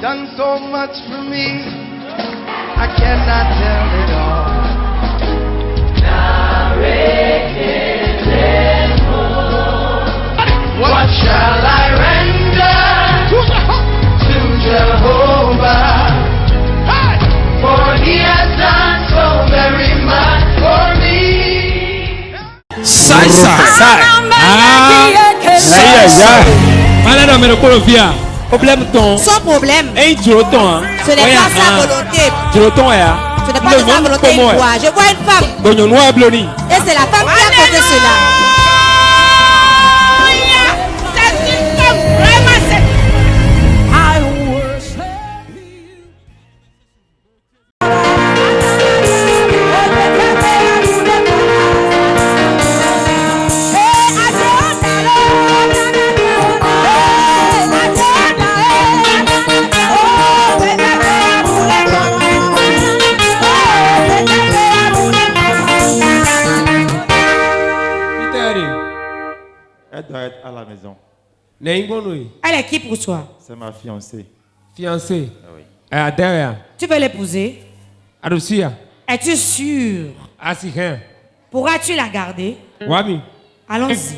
done so much for me, I cannot tell it all. What shall I render to Jehovah? For he has done so very much for me. Sai. Malade, mais le colofia. Problème ton. Sans problème. Et tu ton. Ce n'est pas sa volonté. Tu ton ya. Ce n'est pas de sa volonté. Je vois une femme. Et c'est la femme qui a causé cela. Elle doit être à la maison. Elle est qui pour toi? C'est ma fiancée. Fiancée. Ah oui. Tu veux l'épouser? Es-tu sûr? Pourras-tu la garder? Allons-y.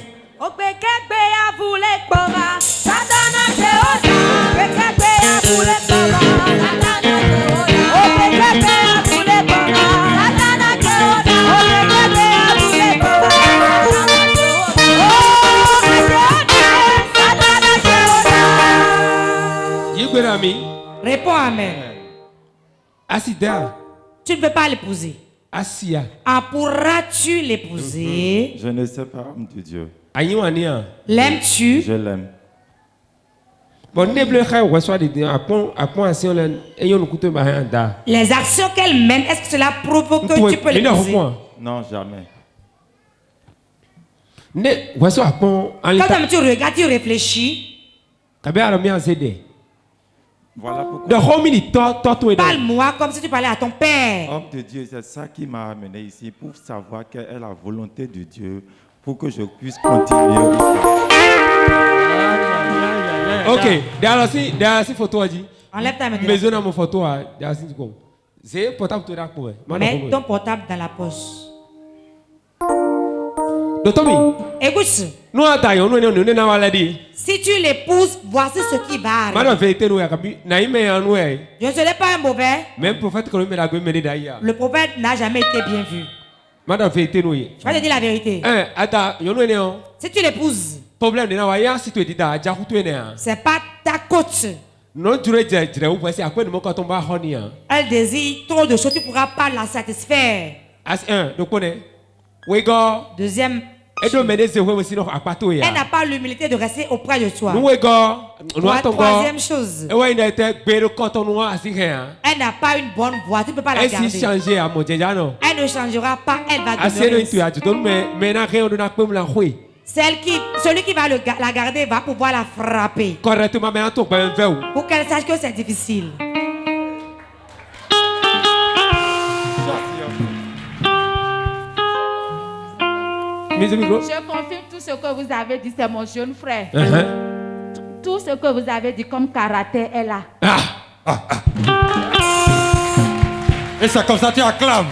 Réponds amen. Tu ne peux pas l'épouser. Pourras-tu l'épouser? Je ne sais pas, homme de Dieu. L'aimes-tu? Je l'aime. Les actions qu'elle mène, est-ce que cela provoque que tu peux l'épouser? Non, jamais. Quand tu regardes, tu réfléchis. Voilà pourquoi. Parle-moi comme si tu parlais à ton père. Homme de Dieu, c'est ça qui m'a amené ici pour savoir quelle est la volonté de Dieu pour que je puisse continuer. Ok, derrière photo dit. Enlève ta main. Maison dans mon photo c'est portable mets ton portable dans la poche. Écoute. Si tu l'épouses, voici ce qui va arriver. Je ne serai pas un mauvais. Le prophète n'a jamais été bien vu. Je vais te dire la vérité. Si tu l'épouses, c'est pas ta coach. Elle désire trop de choses, tu ne pourras pas la satisfaire. Deuxième, elle n'a pas l'humilité de rester auprès de toi. Troisième chose, elle n'a pas une bonne voix, tu ne peux pas la garder. Elle ne changera pas, elle va demeurer. Celui qui va la garder va pouvoir la frapper. Pour qu'elle sache que c'est difficile. Je confirme tout ce que vous avez dit, c'est mon jeune frère. Tout ce que vous avez dit comme caractère est là. Et c'est comme ça tu acclames.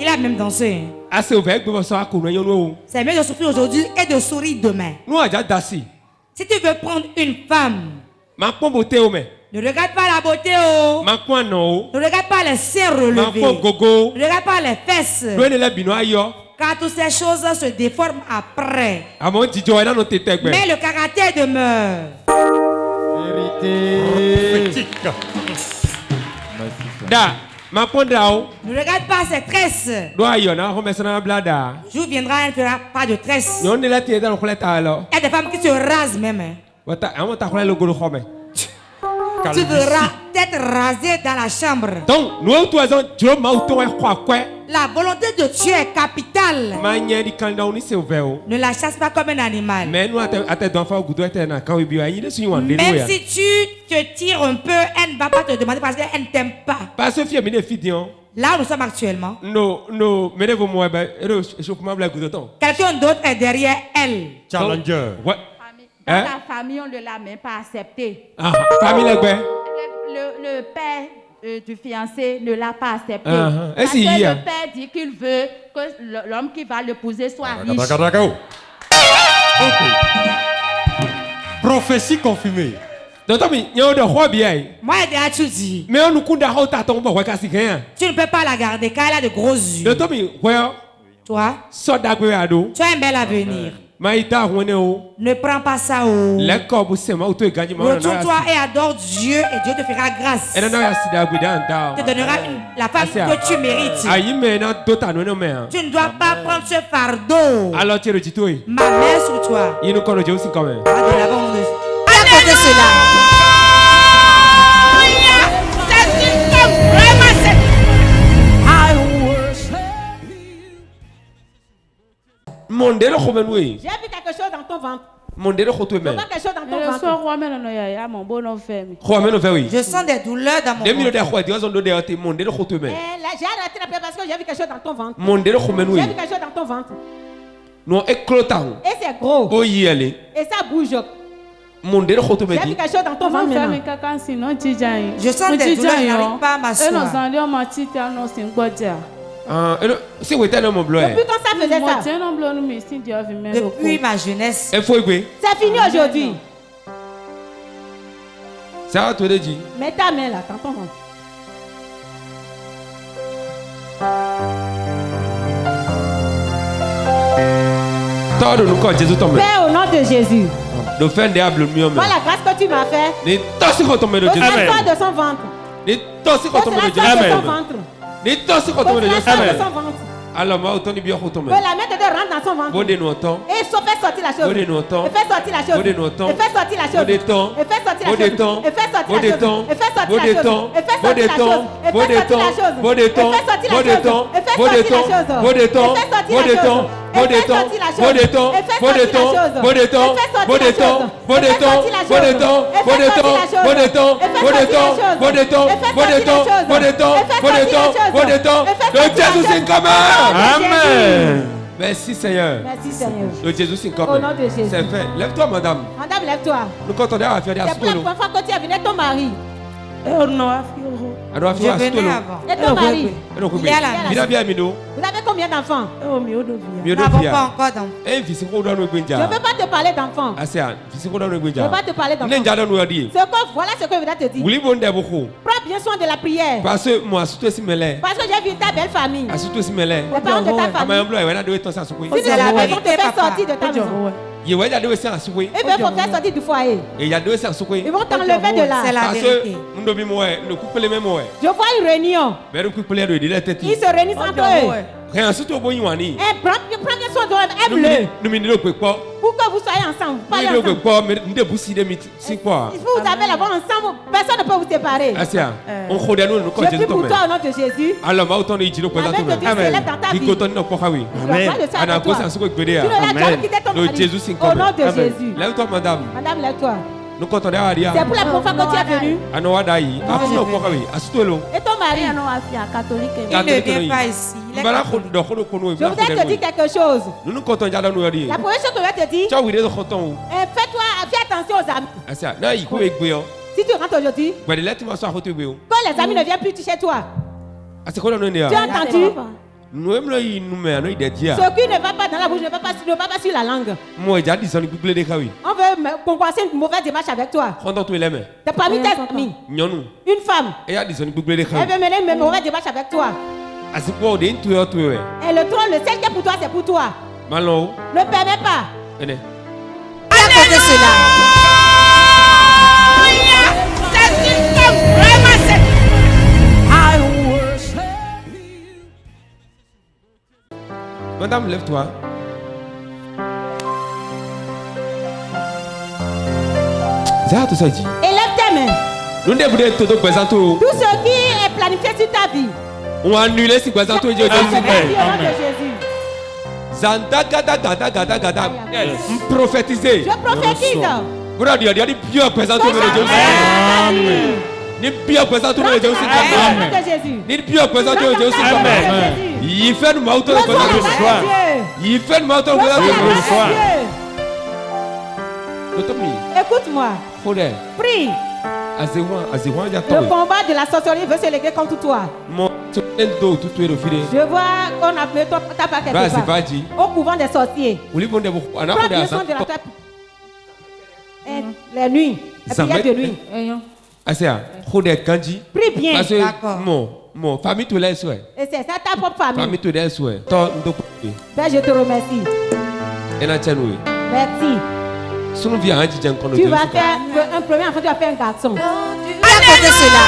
Il a même dansé. C'est mieux de souffrir aujourd'hui et de sourire demain. Si tu veux prendre une femme, ne regarde pas la beauté. Ne regarde pas les seins relevés. Ne regarde pas les fesses. Car toutes ces choses se déforment après. Mais le caractère demeure. Vérité. Ne regarde pas ses tresses. Le jour viendra, elle ne fera pas de tresses. Il y a des femmes qui se rasent même. Tu verras tête rasée dans la chambre. La volonté de Dieu est capitale. Ne la chasse pas comme un animal. Même si tu te tires un peu, elle ne va pas te demander parce qu'elle ne t'aime pas. Là où nous sommes actuellement, quelqu'un d'autre est derrière elle. Challenger. Dans la famille, on ne l'a même pas accepté. Le père du fiancé ne l'a pas accepté. Parce que le père dit qu'il veut que l'homme qui va l'épouser soit riche. Prophétie confirmée. Moi, j'ai déjà tout dit. Tu ne peux pas la garder car elle a de gros yeux. Toi, tu as un bel avenir. Ne prends pas ça. Retourne-toi et adore Dieu et Dieu te fera grâce. Te donnera la femme que tu mérites. Tu ne dois pas prendre ce fardeau. Ma main sur toi. Accordez cela. J'ai vu quelque chose dans ton ventre. Quelque chose dans ton ventre. Je sens des douleurs dans mon ventre. J'ai arrêté la prière parce que j'ai vu quelque chose dans ton ventre. J'ai vu quelque chose dans ton ventre. Et c'est gros. Et ça bouge. J'ai vu quelque chose dans ton ventre maintenant. Je sens des douleurs, je n'arrive pas à m'asseoir. Depuis quand ça faisait ça? Depuis ma jeunesse. C'est fini aujourd'hui. Mets ta main là, dans ton ventre. Père, au nom de Jésus. Voilà la grâce que tu m'as fait. Au de son ventre. De son ventre. Alors, la main de Dieu rentre dans son ventre. Et fait sortir la chose. Et fait sortir la chose. Et fait sortir la chose. Et fait sortir la chose. Et fait sortir la chose. Et fait sortir la chose. Et fait sortir la chose. Et fait sortir la chose. Et fait sortir la chose. Et fait sortir la chose. Et fait sortir la chose. Et fait Amen. Merci Seigneur. Merci Seigneur. Le Jésus c'est comme. Au nom de Jésus. C'est fait. Lève-toi madame. Madame, lève-toi. Nous comptons à faire des C'est pour la première fois que tu es venu ton mari. Oh non, je venais avant. Et ton mari? Il est à la maison. Vous avez combien d'enfants? Nous n'avons pas encore d'enfants. Je ne veux pas te parler d'enfants. Je ne veux pas te parler d'enfants. Voilà ce que je vais te dire. Prends bien soin de la prière. Parce que j'ai vu ta belle famille. Les parents de ta famille. Si c'est la maison te fait sortir de ta maison. Ils vont faire sortir du foyer. Ils vont t'enlever de là. C'est la vérité. Je vois une réunion. Ils se réunissent entre eux. Prends bien soin d'eux. Aime-le. Pour que vous soyez ensemble. Vous avez la voix ensemble. Personne ne peut vous séparer. Je prie pour toi au nom de Jésus. Avec que Dieu s'élève dans ta vie. Tu ne l'as jamais quitté ton mari. Au nom de Jésus. Lève-toi madame. Madame, lève-toi. C'est pour la première fois que tu es venu. Et ton mari? Il ne vient pas ici. Je voudrais te dire quelque chose. La première chose que je vais te dire, fais attention aux amis. Si tu rentres aujourd'hui, que les amis ne viennent plus chez toi. Tu as entendu? Ce qui ne va pas dans la bouche ne va pas sur la langue. On veut concourser une mauvaise démarche avec toi. T'as parmi tes amis. Une femme. Elle veut mener une mauvaise démarche avec toi. Et le trône, le seul qui est pour toi, c'est pour toi. Ne permets pas. Accordez cela. Madame, lève-toi. C'est tout ça dit. Élève tes mains. Nous devons tout ce qui est planifié sur ta vie. On a annulé ce qui est planifié sur ta vie. Prophétiser. Je prophétise. Vous avez dit bien présent tout le Dieu. Ni bien présent tout le Dieu. Ni bien présent tout le Dieu. Il fait nous auto le soir. Il fait nous auto le soir. Écoute-moi. Prie. Le combat de la sorcellerie veut se léguer contre toi. Je vois qu'on a fait ta part quelque part. Au couvent des sorciers. Prends bien soin de la table. Les nuits. La prière de nuit. Prie bien. Mon famille te laisse. Et c'est ça ta propre famille. Famille te laisse. Père, je te remercie. Merci. Tu vas faire un premier enfant, tu vas faire un garçon. Apportez cela.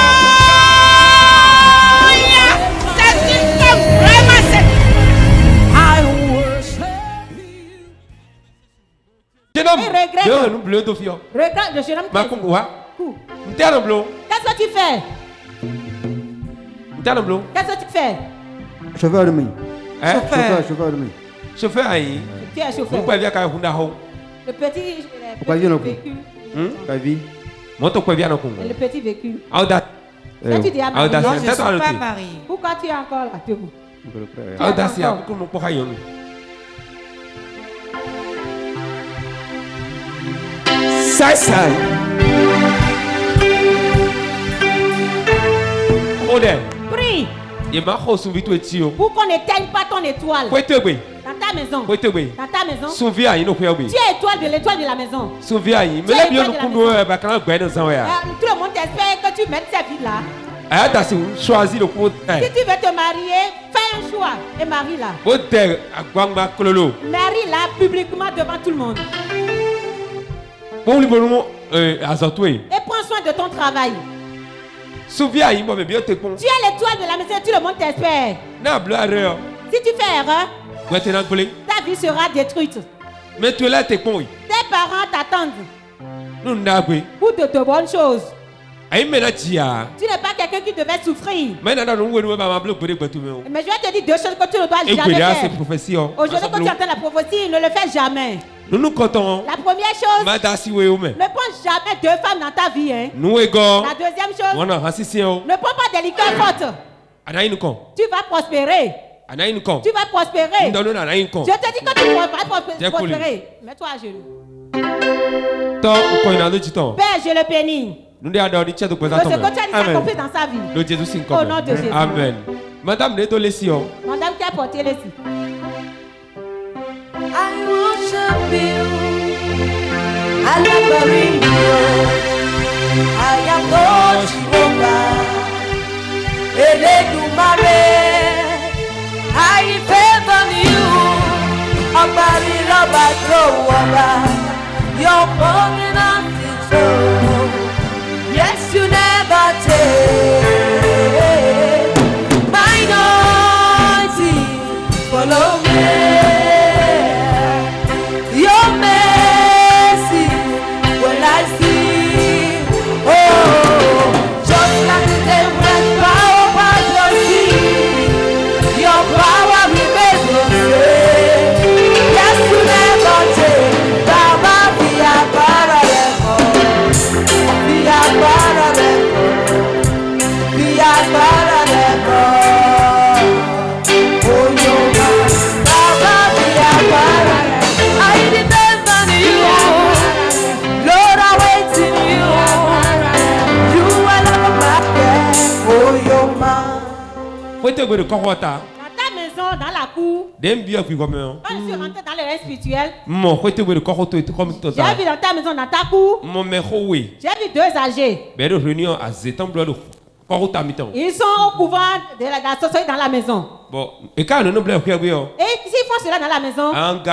C'est une femme vraiment regrette le jeune homme. Qu'est-ce que tu fais? Qu'est-ce que tu fais? Chauffeur de nuit. Chauffeur de nuit. Chauffeur aïe. Tu es chauffeur. Vous pouvez faire le petit véhicule. Le petit véhicule. Je suis pas marié. Pourquoi tu es encore là? Ça. Prie. Pour qu'on n'éteigne pas ton étoile. Dans ta maison. Dans ta maison. Tu es étoile de la maison. Tout le monde espère que tu mettes cette vie là. Si tu veux te marier, fais un choix et marie-la. Marie-la publiquement devant tout le monde. Et prends soin de ton travail. Tu es l'étoile de la maison, tout le monde t'espère. Si tu fais erreur, ta vie sera détruite. Tes parents t'attendent pour de bonnes choses. Tu n'es pas quelqu'un qui devait souffrir. Mais je vais te dire deux choses que tu ne dois jamais faire. Aujourd'hui, quand tu entends la prophétie, ne le fais jamais. La première chose, ne prends jamais deux femmes dans ta vie. Hein. La deuxième chose, ne prends pas des liqueurs fortes. Tu vas prospérer. Tu vas prospérer. Je te dis que tu vas prospérer. Mets-toi à genoux. Père, je le bénis. Que ce que tu as déjà accompli dans sa vie. Au nom de Jésus. Amen. Madame, Madame qui a porté les yeux. I worship you. I love you. I am God Jehovah. Eledumare. I favor you. Abari Rabba Jehovah. Your covenant is true. Yes, you never take my anointing. Follow me. Your mercy when I see. Oh, just like the day when power was your sea. Your power remains the same. Yes, you never take. Baba, be a Dans ta maison, dans la cour. Quand je suis rentré dans le règne spirituel, j'ai vu dans ta maison, dans ta cour, j'ai vu deux âgés. Ils sont au couvent de la sorcellerie dans la maison. Et s'ils font cela dans la maison, quand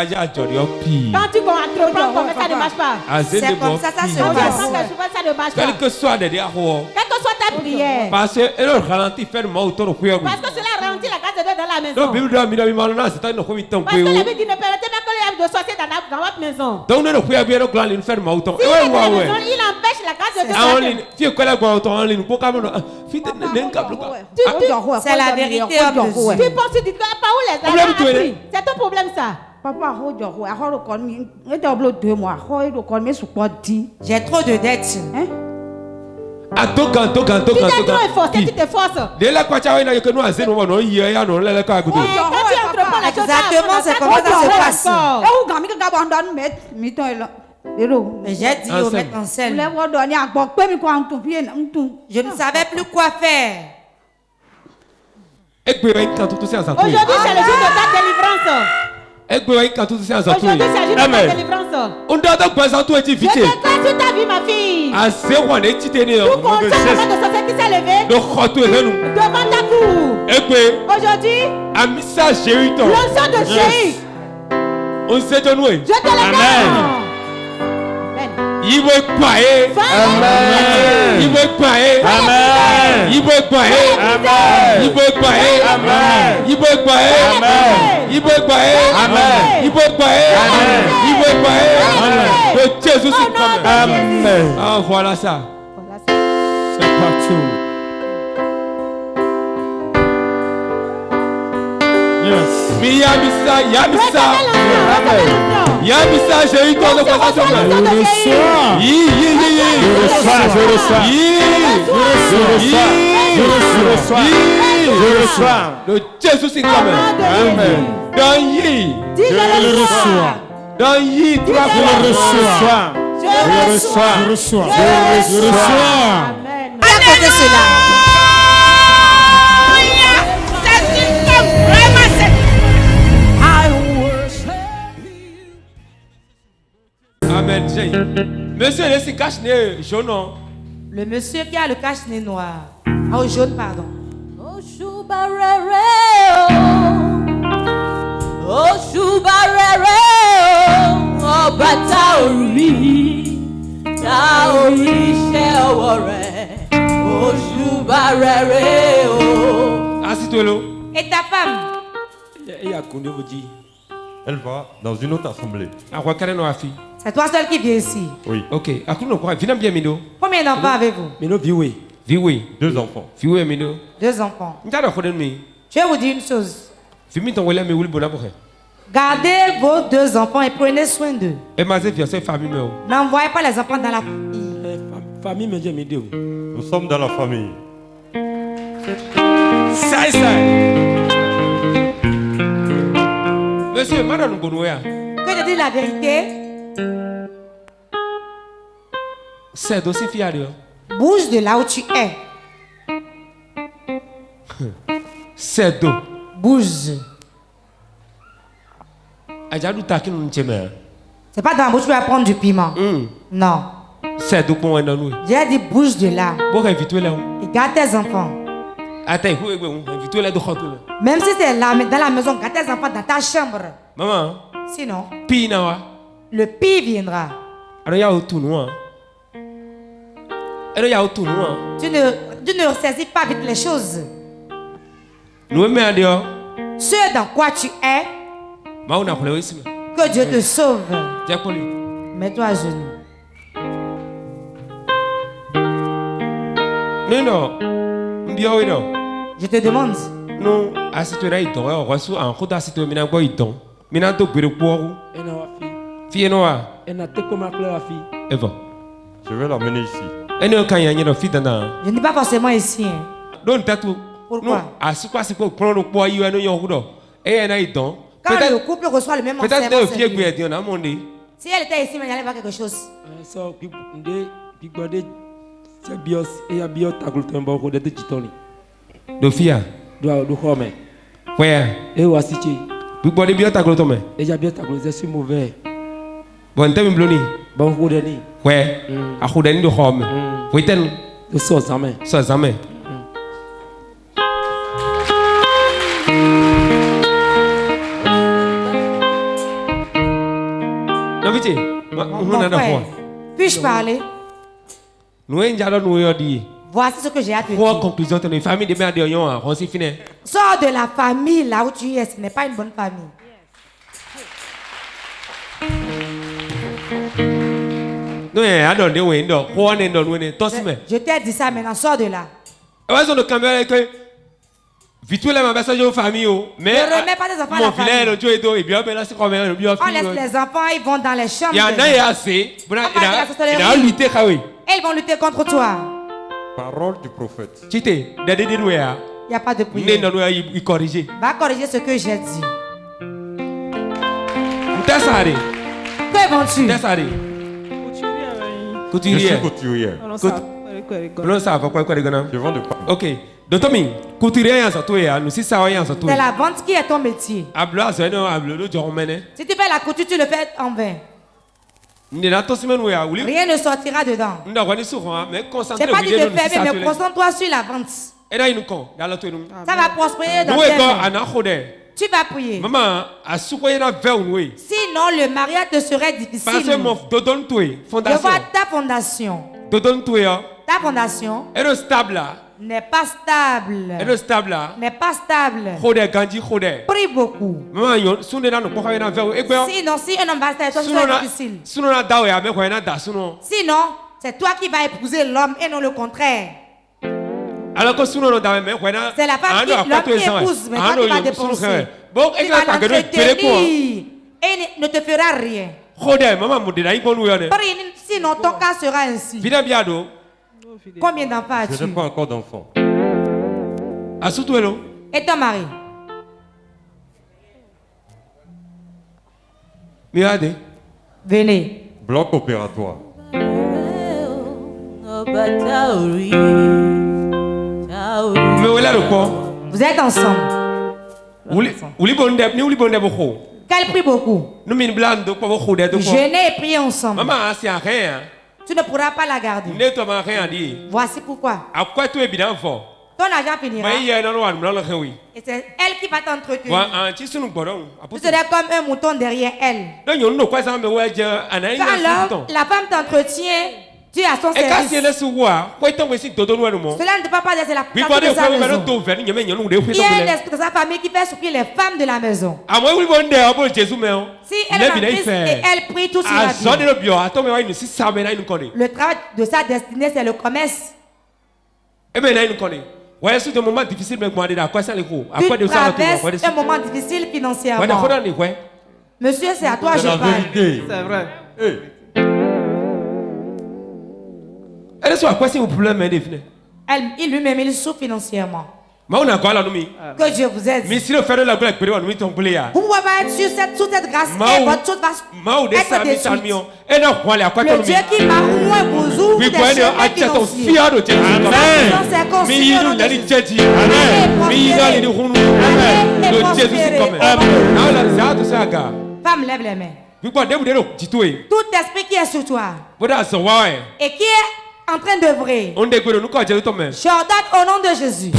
tu comprends comment ça ne marche pas, c'est comme ça, ça se passe. Quelle que soit ta prière. Parce que cela ralentit la grâce de Dieu dans la maison. Donc Bible dit c'est un parce que la Bible dit ne permettez pas que les de sortir dans votre maison. Donc nous ne pouvons pas grand ligne faire mauton. Il empêche la grâce de Dieu. En ligne, tu connais quoi autant en ligne pour comme c'est la vérité. Tu penses tu dis pas où les appris. C'est ton problème ça. Papa, j'ai trop de dettes. Tu t'efforces. Exactement, c'est comment ça se passe. J'ai dit au maître Ansel, je ne savais plus quoi faire. Aujourd'hui, c'est le jour de ta délivrance. Aujourd'hui, c'est le jour de ta délivrance. Je déclare sur ta vie, ma fille. Tout constamment de sorcier qui s'est levé devant ta cour. Aujourd'hui, l'onction de Jéhu. Je te le donne. Il veut payer. Amen. Il veut payer. Amen. Il veut payer. Amen. Il veut payer. Amen. Il veut payer. Amen. Il veut payer. Amen. Il veut payer. Amen. Il veut payer. Amen. Le Jésus c'est comme. Amen. Ah voilà ça. C'est partout. Yes. Yamisa. Yamisa, j'ai eu ton présentation. Je reçois. Le Jésus c'est comme. Amen. Dans Yi. Je le reçois. Dans Yi, tu vas Je reçois. Amen. Accordez cela. Amen. Monsieur, laissez cache-nez jaune. Le monsieur qui a le cache-nez noir. Oh, jaune, pardon. Assis-toi. Et ta femme? Elle va dans une autre assemblée. C'est toi seul qui viens ici. Oui. Ok. Combien d'enfants avez-vous? 2 enfants. 2 enfants. Je vais vous dire une chose. Gardez vos 2 enfants et prenez soin d'eux. N'envoyez pas les enfants dans la famille. Nous sommes dans la famille. Monsieur, madame, que je dis la vérité. C'est aussi fier. Bouge de là où tu es. C'est d'eau. Bouge. C'est pas dans la bouche que tu vas prendre du piment. Non. C'est d'eau pour nous. J'ai dit bouge de là. Et garde tes enfants. Même si c'est là, mais dans la maison, garde tes enfants dans ta chambre. Maman. Sinon, le pire viendra. Tu ne ressaisis pas vite les choses. Ce dans quoi tu es, que Dieu te sauve. Mets-toi à genoux. Je te demande. Non, assis-toi là, il dort. On reçoit un coup d'assis-toi, mais n'importe il dort. Mais n'importe quoi, fille noire. Eva. Je vais l'amener ici. Je n'ai pas forcément ici. Pourquoi? Quand le couple reçoit le même enseignement, si elle était ici, mais il allait voir quelque chose. Dofia. Where? Vous boire bien ta glotte, mais. C'est mauvais. Bon, t'es bloni. Bon, vous donnez. Ouais. À vous donner de home. Vous êtes. De ça, jamais. Ça, jamais. Non, vite. Puis-je parler? Nous, nous dit. Voici ce que j'ai à te dire. Pour conclusion, une famille de mère de Yon, on s'y finit. Sors de la famille là où tu es, ce n'est pas une bonne famille. Je t'ai dit ça maintenant, sors de là. Ne remets pas tes enfants à la famille. On laisse les enfants, ils vont dans les chambres. Ils vont lutter contre toi. Parole du prophète. Il n'y a pas de prière. Va corriger ce que j'ai dit. Que vends-tu? Couturier. Couturier. Je vends de pain. Ok. C'est la vente qui est ton métier. Si tu fais la couture, tu le fais en vain. Rien ne sortira dedans. Je n'ai pas dit de faire, mais concentre-toi sur la vente. Ça va prospérer dans tes mains. Tu vas prier. Sinon, le mariage te serait difficile. Je vois ta fondation. Ta fondation n'est pas stable. N'est pas stable. Prie beaucoup. Sinon, si un homme va se faire, ça sera difficile. Sinon, c'est toi qui vas épouser l'homme et non le contraire. C'est la femme qui épouse, mais toi tu vas dépenser. Tu vas l'entretenir et ne te fera rien. Sinon ton cas sera ainsi. Combien d'enfants as-tu? Je n'ai pas encore d'enfants. Et ton mari? Venez. Bloc opératoire. Vous êtes ensemble. Qu'elle prie beaucoup. Jeûner et prier ensemble. Tu ne pourras pas la garder. Voici pourquoi. Ton argent finira. Et c'est elle qui va t'entretenir. Tu seras comme un mouton derrière elle. Quand la femme t'entretient, tu es à son service. Cela ne te peut pas dire c'est la femme de sa maison. Il y a un esprit de sa famille qui fait souffrir les femmes de la maison. Si elle est actrice et elle prie, tout sera bien. Le travail de sa destinée, c'est le commerce. Tu traverses un moment difficile financièrement. Monsieur, c'est à toi que je parle. C'est vrai. Il lui-même, il souffre financièrement. Que Dieu vous aide. Vous ne pouvez pas être sur cette grâce et votre chose va être détruite. Le Dieu qui m'a moins vous ouvre des chemins financiers. Femme, lève les mains. Tout esprit qui est sur toi et qui est en train d'œuvrer, j'ordonne au nom de Jésus.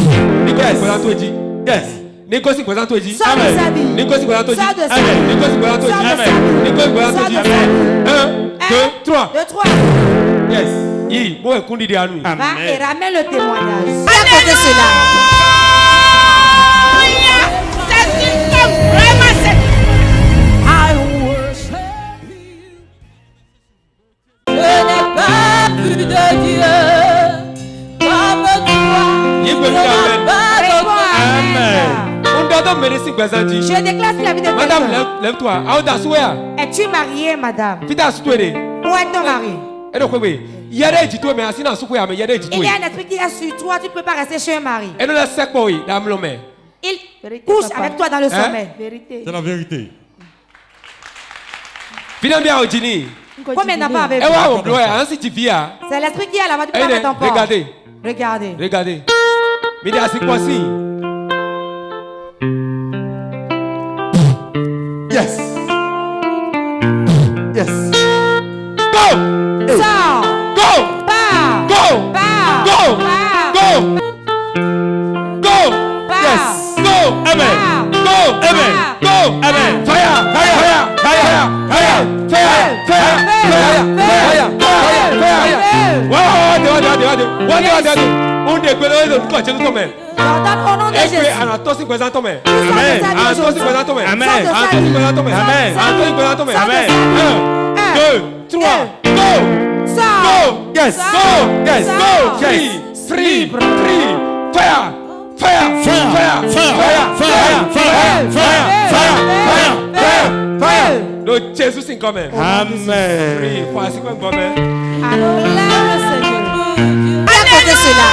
Sors de sa vie. Sors de sa vie. Sors de sa vie. 1, 2, 3. Yes. Va et ramène le témoignage. À cause de cela. C'est une femme vraiment cette. Je n'ai pas vu de Dieu comme toi. Je déclare sur la vie de madame, lève-toi. Es-tu mariée, madame? Où est ton mari? Il y a un esprit qui est sur toi, tu ne peux pas rester chez un mari. Il couche avec toi dans le sommeil. C'est la vérité. Combien d'enfants avez-vous? C'est l'esprit qui est là-bas, tu peux pas mettre ton porc. Regardez. Mais c'est quoi si? Yes. Go! Sors! Go! Pars! Go! Pars! Go! Pars! Go! Go! Pars! Yes! Go! Amen! Pars! Go! Amen! Go! Amen! Fire! Ordonne au nom de Jésus. Amen. Amen. Amen. 1, 2, 3, go. Go. Yes. Go. Yes. Go. Yes. Free. Fire. Fire. Fire. Fire. Fire. Fire. Fire. Le Jésus c'est comme amen. Free. Voici comme amen. Alléluia Seigneur. Accordez cela.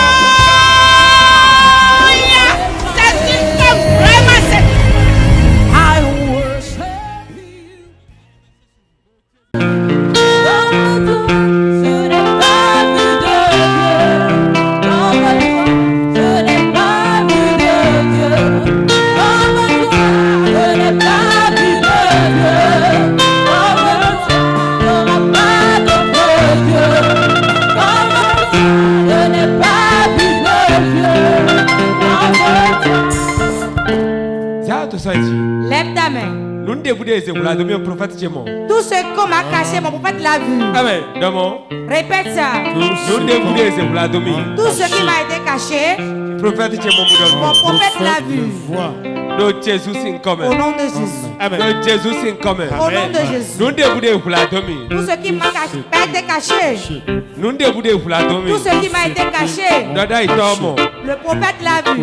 Lève ta main. Tout ce qu'on m'a caché, mon prophète l'a vu. Amen. Répète ça. Tout ce qui m'a été caché, mon prophète l'a vu. Au nom de Jésus. Amen. Au nom de Jésus. Tout ce qui m'a été caché, tout ce qui m'a été caché, le prophète l'a vu.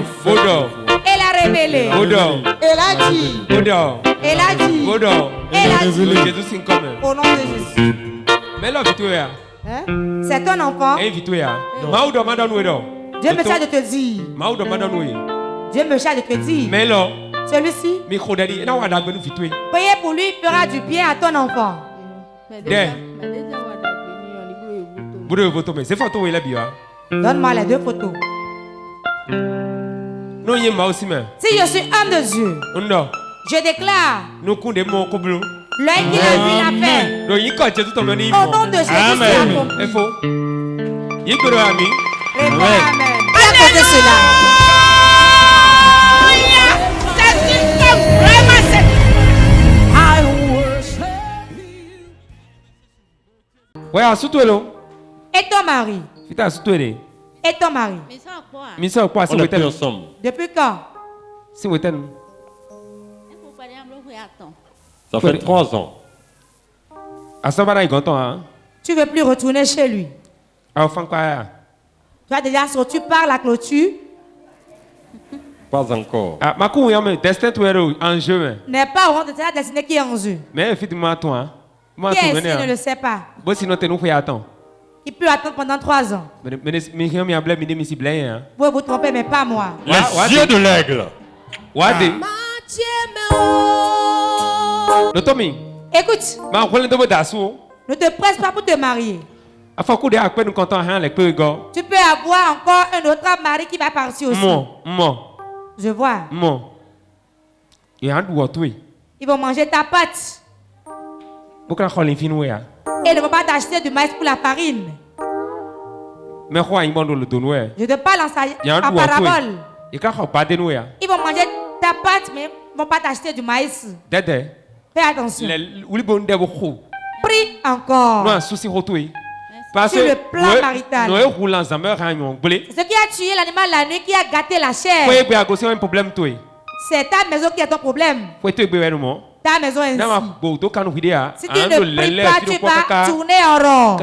Elle a révélé. Elle a dit. Elle a dit. Elle a dit. Au nom de Jésus. C'est ton enfant. Dieu me charge de te dire. Dieu me charge de te dire. Celui-ci. Priez pour lui, fera du bien à ton enfant. Donne-moi les deux photos. Si je suis homme de Dieu, je déclare l'œil qu'il a vu la paix. Au nom de Jésus, c'est accompli. Réponds amen. Accordez cela. Et ton mari? Et ton mari? On est plus ensemble. Depuis quand? Ça fait 3 ans. Tu ne veux plus retourner chez lui? Tu as déjà sorti par la clôture? Pas encore. N'est pas au rang de ta destinée qui est en jeu. Qui est ici ne le sait pas. Il peut attendre pendant 3 ans. Vous vous trompez, mais pas moi. Les yeux de l'aigle. Écoute, ne te presse pas pour te marier. Tu peux avoir encore un autre mari qui va partir aussi. Je vois. Ils vont manger ta pâte. Et ne vont pas t'acheter du maïs pour la farine. Je te parle en parabole. Ils vont manger ta pâte, mais ils ne vont pas t'acheter du maïs. Fais attention. Prie encore. Sur le plan marital. Ce qui a tué l'animal la nuit, qui a gâté la chair, c'est ta maison qui est ton problème. Ta maison ainsi. Si tu ne pries pas, tu vas tourner en rond.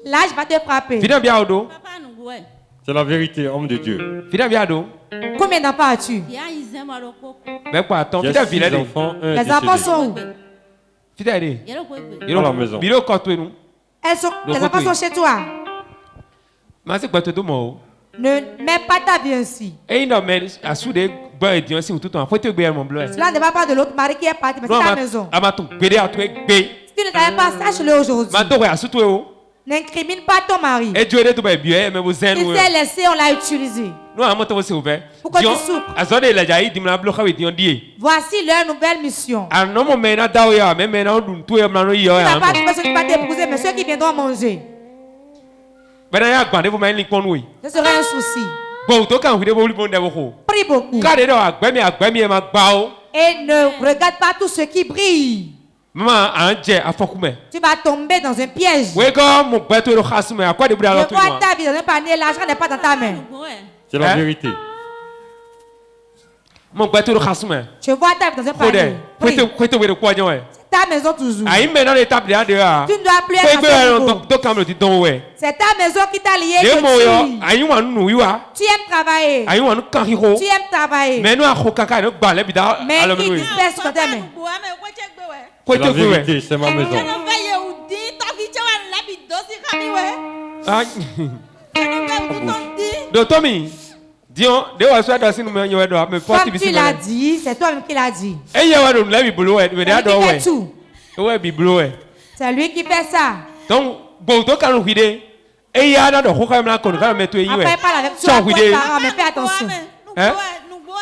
L'âge va te frapper. C'est la vérité, homme de Dieu. Combien d'enfants as-tu? J'ai 6 enfants. Les enfants sont où? Dans la maison. Les enfants sont chez toi. Ne mets pas ta vie ainsi. Cela ne va pas de l'autre mari qui est parti, mais c'est ta maison. Si tu ne savais pas, sache-le aujourd'hui. N'incrimine pas ton mari. Il s'est laissé, on l'a utilisé. Pourquoi tu souffres? Voici leur nouvelle mission. Tu n'as pas trouvé ceux qui vont t'épouser, mais ceux qui viendront manger. Ce serait un souci. Prie beaucoup. Et ne regarde pas tout ce qui brille. Tu vas tomber dans un piège. Je vois ta vie dans un panier, l'argent n'est pas dans ta main. C'est la vérité. Je vois ta dans un panier. Ta maison toujours. Tu ne dois plus être c'est ta maison qui t'a lié. Tu aimes travailler. Tu aimes travailler. Mais il disperse sur tes mains. C'est la vérité, c'est ma maison. Comme tu l'as dit, c'est toi-même qui l'as dit. C'est lui qui fait ça. Donc, après, parle avec toi pour les parents, mais fais attention.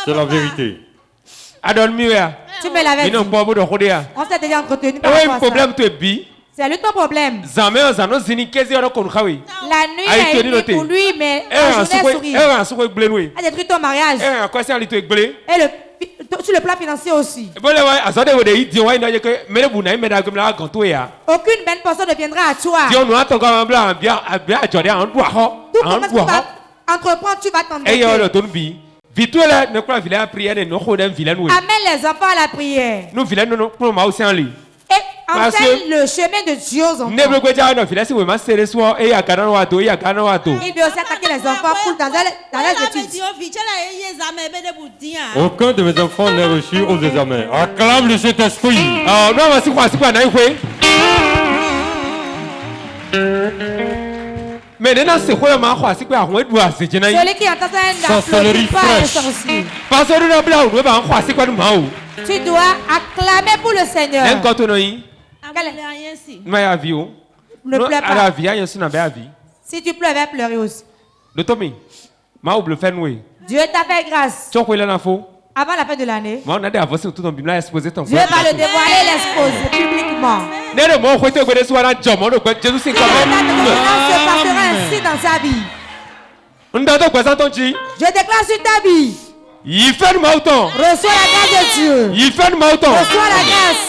C'est la vérité. Tu me l'avais dit. On s'est déjà entretenu par rapport à ça. C'est lui ton problème. La nuit a été pour lui, mais la journée sourit. A détruit ton mariage. Et sur le plan financier aussi. Aucune belle personne ne viendra à toi. Tout comme tu vas entreprendre, tu vas t'endetter. Amène les enfants à la prière. Et enseigne le chemin de Dieu aux enfants. Il veut aussi attaquer les enfants pour dans les études. Aucun de mes enfants n'est reçu aux examens. Acclame le Saint-Esprit. Celui qui entend ça n'applaudit pas un sorcier. Tu dois acclamer pour le Seigneur. Ne pleure pas. Si tu pleures, va pleurer aussi. Dieu t'a fait grâce. Avant la fin de l'année, Dieu va le dévoiler, l'exposer publiquement. La délivrance se passera ainsi dans sa vie. Je déclare sur ta vie. Reçois la grâce de Dieu. Reçois la grâce.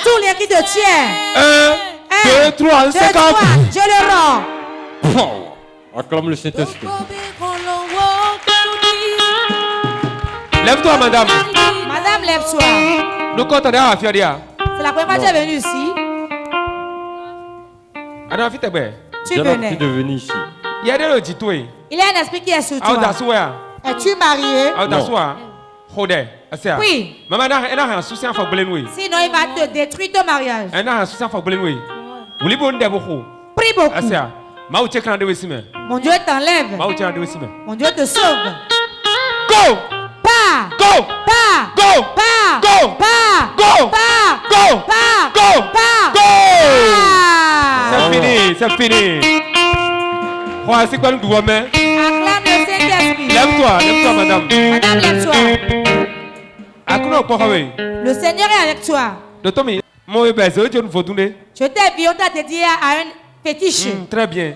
Tout lien qui te tient. 1, 2, 3, je le rends. Acclame le Saint-Esprit. Lève-toi, madame. Madame, lève-toi. C'est la première fois que tu es venue ici. Tu venais. Ici. Il y a un esprit qui est sur toi. Es-tu marié? Oui. Sinon, il va te détruire ton mariage. Prie beaucoup. Mon Dieu t'enlève. Mon Dieu te sauve. Go! Pas! Go! Pas! Go! Pas! Go! Pas! Go! Pas! Go! Pas! Go! Pas! Go! Ah! C'est fini. Acclame le Saint-Esprit. Lève-toi, madame. Madame, lève-toi. Le Seigneur est avec toi. Je t'ai vu, on t'a dédié à un fétiche. Très bien.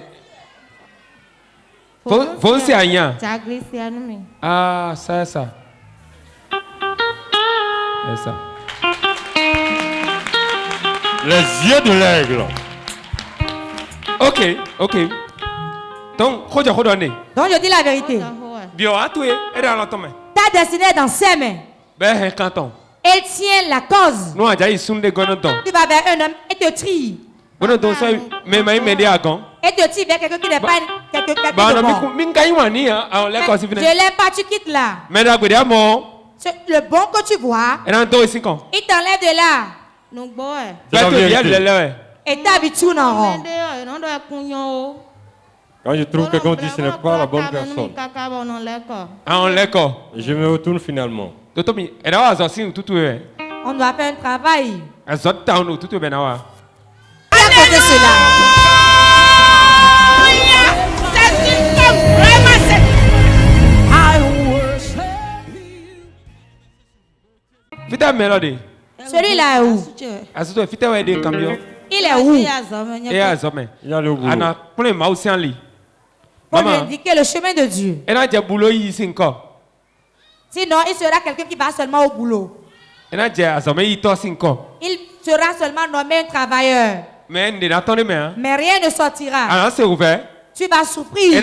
Vous c'est rien. Ah, ça. C'est ça. Les yeux de l'aigle. Ok. Donc je dis la vérité. Ta destinée est dans ses mains. Elle tient la cause. Tu vas vers un homme et te trie. Et te tire vers quelqu'un qui n'est pas quelqu'un de bon. Je l'aime pas, tu quittes là. Le bon que tu vois, il t'enlève de là. Et t'habitues en rond. Quand je trouve quelqu'un dit que ce n'est pas la bonne personne, je me retourne finalement. On doit faire un travail. À côté cela. Celui-là est où? Il est où? Il a le boulot. Pour lui indiquer le chemin de Dieu. Sinon, il sera quelqu'un qui va seulement au boulot. Il sera seulement nommé un travailleur. Mais rien ne sortira. Tu vas souffrir.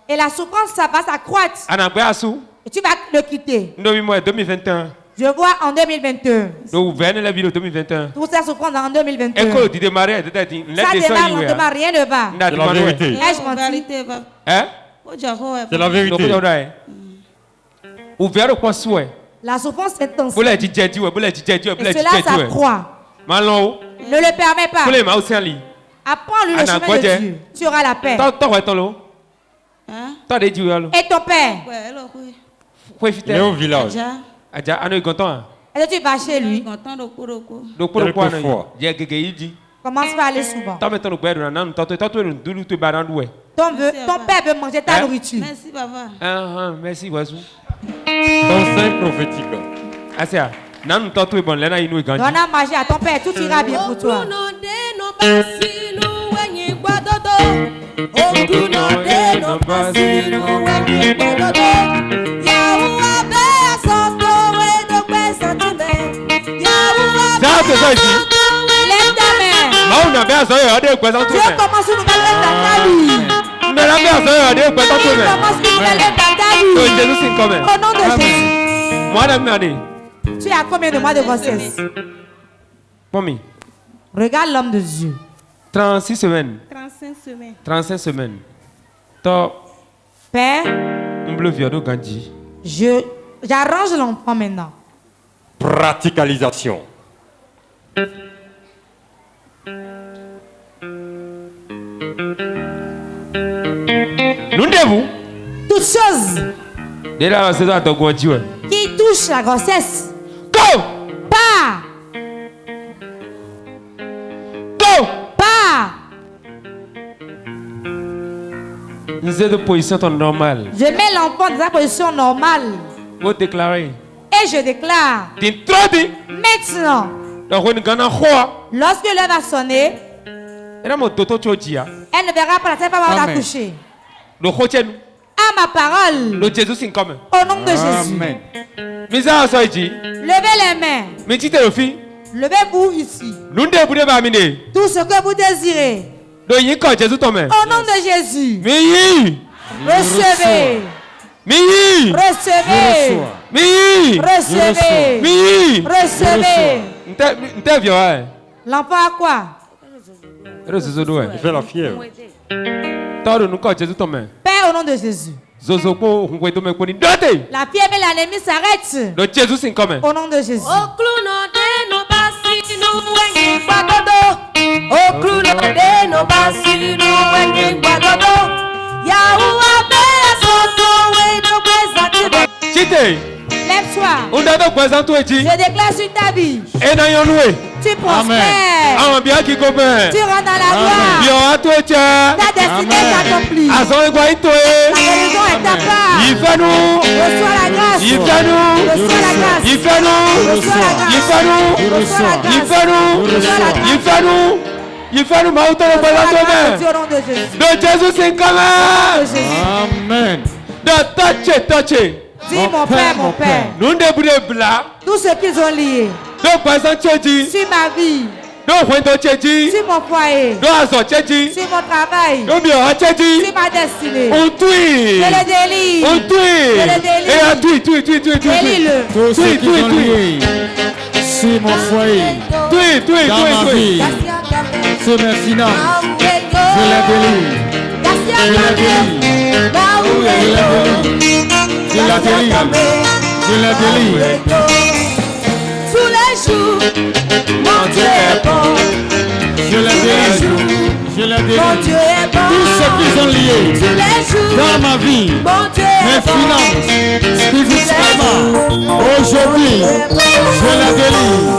Et la souffrance, ça va s'accroître. Tu vas le quitter. 2021. Je vois en 2021. Donc, venez la vidéo 2021. Tout ça se prend en 2021. Ça démarre, rien ne va. C'est la vérité. Hein? C'est la vérité. Ouvert au point souhait. La souffrance est intense. Et cela s'accroît. Ne le permets pas. Apprends-lui le chemin de Dieu. Tu auras la paix. Et ton père? Il est au village. Est-ce que tu vas chez lui? Commence par aller souvent. Ton père veut manger ta nourriture. Merci, papa. Merci, voisin. Conseil prophétique. Donne à manger à ton père, tout ira bien pour toi. Lève ta main. Dieu commence une nouvelle œuvre dans ta vie. Commence une nouvelle œuvre dans ta vie. Au nom de Jésus. Tu as combien de mois de grossesse? Regarde l'homme de Dieu. 36 semaines. 35 semaines. 35 semaines. Père, j'arrange l'enfant maintenant. Praticalisation. Toutes choses qui touchent la grossesse. Pas. Je mets l'enfant dans sa position normale. Vous déclarez. Et je déclare. Maintenant. Lorsque l'heure va sonner, elle ne verra pas la tête va accoucher. À ma parole. Au nom de Jésus. Levez les mains. Levez-vous ici. Tout ce que vous désirez. Au nom de Jésus. Recevez. Recevez. Recevez. Recevez. L'enfant a quoi? Il fait la fièvre. Père, au nom de Jésus. La fièvre et l'anémie s'arrêtent. Au nom de Jésus. Lève-toi. Je déclare sur ta vie. Tu prospères. Tu rentres dans la gloire. Ta destinée est accomplie. La guérison est ta part. Reçois la grâce. Reçois la grâce. Reçois Amen. Dis mon père, mon père. Tout ce qu'ils ont lié sur ma vie, sur mon foyer, sur mon travail, sur ma destinée. Je le délivre. Délie-le. Tout ce qu'ils ont lié sur mon foyer, dans ma vie, sur mes finances, je les délivre. Je la délivre. Tous les jours, mon Dieu est bon. Je la délivre. Mon Dieu est bon. Tout ce qu'ils ont lié tous les jours, dans ma vie, mon Dieu mes finances, spirituellement, aujourd'hui, je la délivre.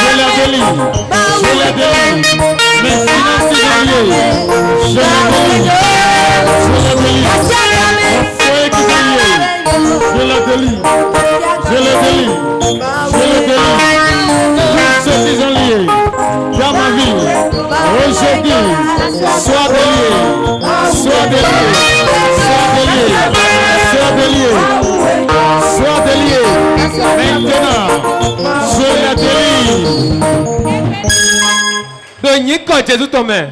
Je la délivre. Je la délivre. Mes finances qu'ils ont lié, je la délivre. Je la délivre. Je le délivre. Je le délivre. Je le délivre. Tous ceux qui sont liés dans ma vie, aujourd'hui, sois délié. Sois délié. Sois délié. Sois délié. Sois délié. Maintenant, je la délivre.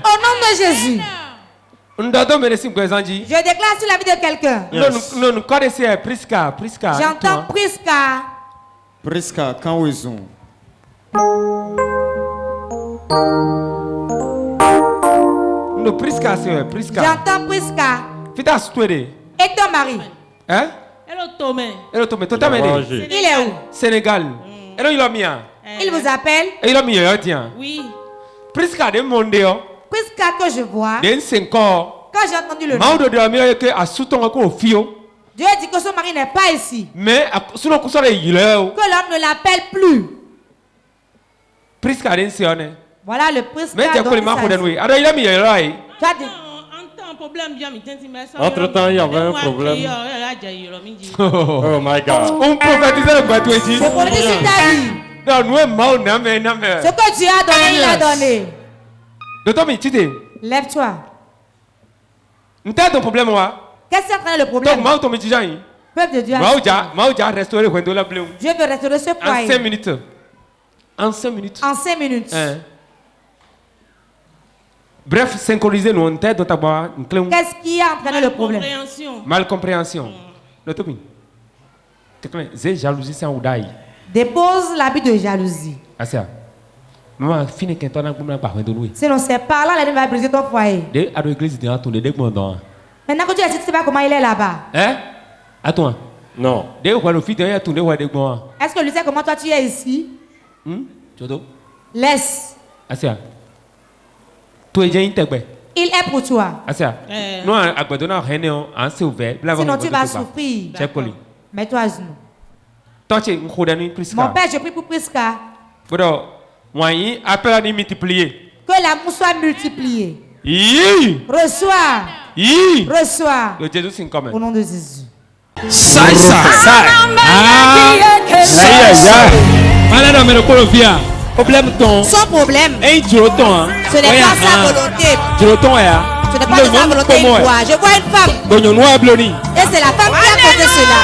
Au nom de Jésus. Je déclare sur la vie de quelqu'un. J'entends Priska. Priska, quand ils ont. J'entends Priska. Et ton mari? Hein? Il est où? Sénégal. Il vous appelle? Oui. Priska que je vois. Quand j'ai entendu le nom, Dieu a dit que son mari n'est pas ici. Que l'homme ne l'appelle plus. Voilà le Priska. Entre-temps, il y avait un problème. Oh my God. On prophétisait le bateau ici. C'est pour dire ta vie. Ce que Dieu a donné, il a donné. Lève-toi. Qu'est-ce que le problème? Peuple de Dieu. Dieu veut restaurer ce foyer. En 5 minutes. En 5 minutes. Bref, synchronisez-nous. Qu'est-ce qui a entraîné le problème? Malcompréhension. Jalousie, c'est un oudaï. Dépose l'habit de jalousie. Maman, sinon, c'est par là qu'il va briser ton foyer. Maintenant que tu as dit, tu sais pas comment il est là-bas. Hein? Attends. Non. Est-ce que tu sais comment toi tu es ici? Laisse. Il est pour toi. Sinon, tu vas souffrir. Mets-toi à genoux. Mon père, je prie pour Priska. Que l'amour soit multiplié. Reçois. Reçois. Au nom de Jésus. Son problème. Ce n'est pas sa volonté. Ce n'est pas de sa volonté. Je vois une femme. Et c'est la femme qui a causé cela.